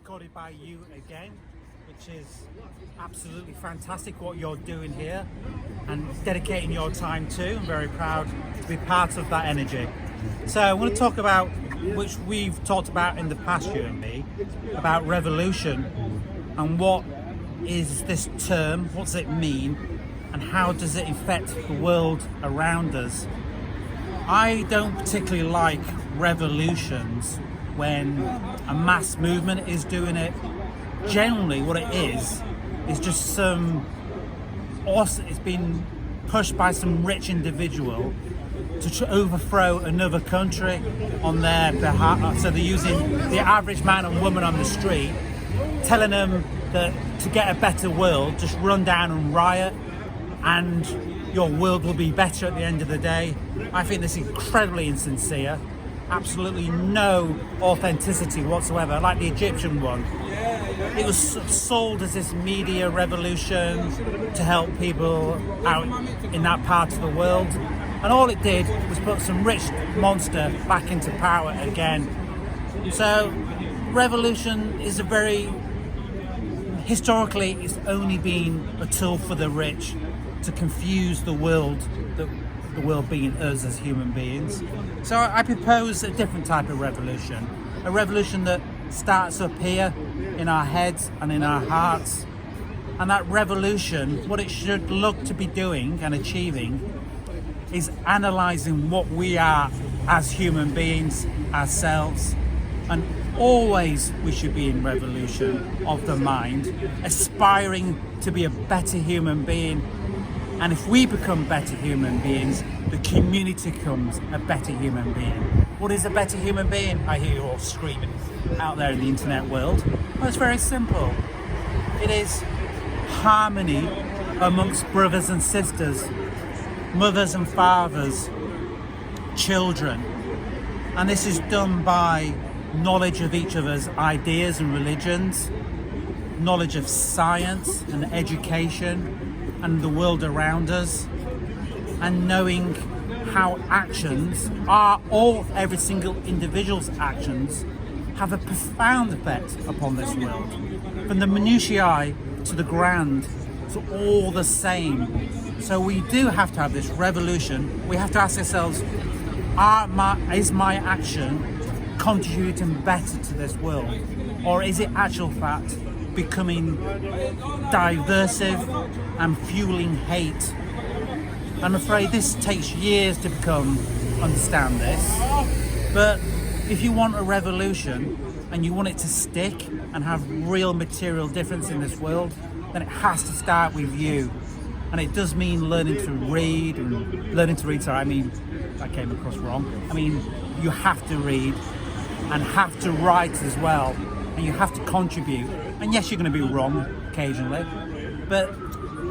recorded by you again, which is absolutely fantastic what you're doing here and dedicating your time to. I'm very proud to be part of that energy. So I want to talk about, which we've talked about in the past, you and me, about revolution and what is this term, what does it mean, and how does it affect the world around us. I don't particularly like revolutions when a mass movement is doing it. Generally what it is just it's been pushed by some rich individual to overthrow another country on their behalf. So they're using the average man and woman on the street, telling them that to get a better world, just run down and riot and your world will be better at the end of the day. I think this is incredibly insincere. Absolutely no authenticity whatsoever, like the Egyptian one. It was sold as this media revolution to help people out in that part of the world. And all it did was put some rich monster back into power again. So revolution is historically, it's only been a tool for the rich to confuse the world, the world being us as human beings. So I propose a different type of revolution, a revolution that starts up here in our heads and in our hearts. And that revolution, what it should look to be doing and achieving, is analysing what we are as human beings, ourselves. And always we should be in revolution of the mind, aspiring to be a better human being. And if we become better human beings, the community becomes a better human being. What is a better human being? I hear you all screaming out there in the internet world. Well, it's very simple. It is harmony amongst brothers and sisters, mothers and fathers, children. And this is done by knowledge of each other's ideas and religions, knowledge of science and education and the world around us, and knowing how actions every single individual's actions have a profound effect upon this world. From the minutiae to the grand, it's all the same. So we do have to have this revolution. We have to ask ourselves, is my action contributing better to this world? Or is it actual fact becoming diversive and fueling hate? I'm afraid this takes years to understand this. But if you want a revolution and you want it to stick and have real material difference in this world, then it has to start with you. And it does mean learning to read, I came across wrong. I mean, you have to read and have to write as well. And you have to contribute. And yes, you're going to be wrong occasionally. But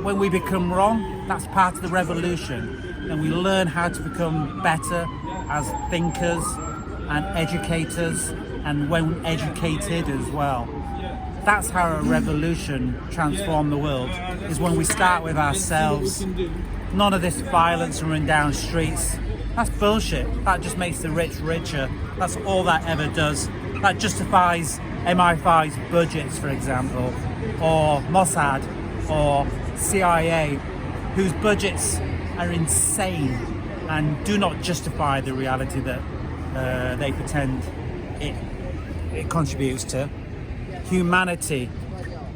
when we become wrong, that's part of the revolution. And we learn how to become better as thinkers and educators, and when educated as well. That's how a revolution transforms the world, is when we start with ourselves. None of this violence and run down streets. That's bullshit. That just makes the rich richer. That's all that ever does. That justifies MI5's budgets, for example, or Mossad, or CIA, whose budgets are insane and do not justify the reality that they pretend it contributes to. Humanity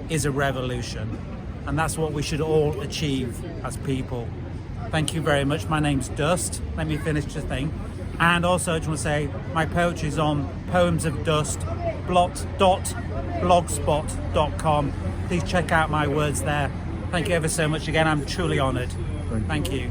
is a revolution, and that's what we should all achieve as people. Thank you very much. My name's Dust. Let me finish the thing. And also I just want to say my poetry is on poemsofdust.blogspot.com. Please check out my words there. Thank you ever so much again. I'm truly honoured. Thank you.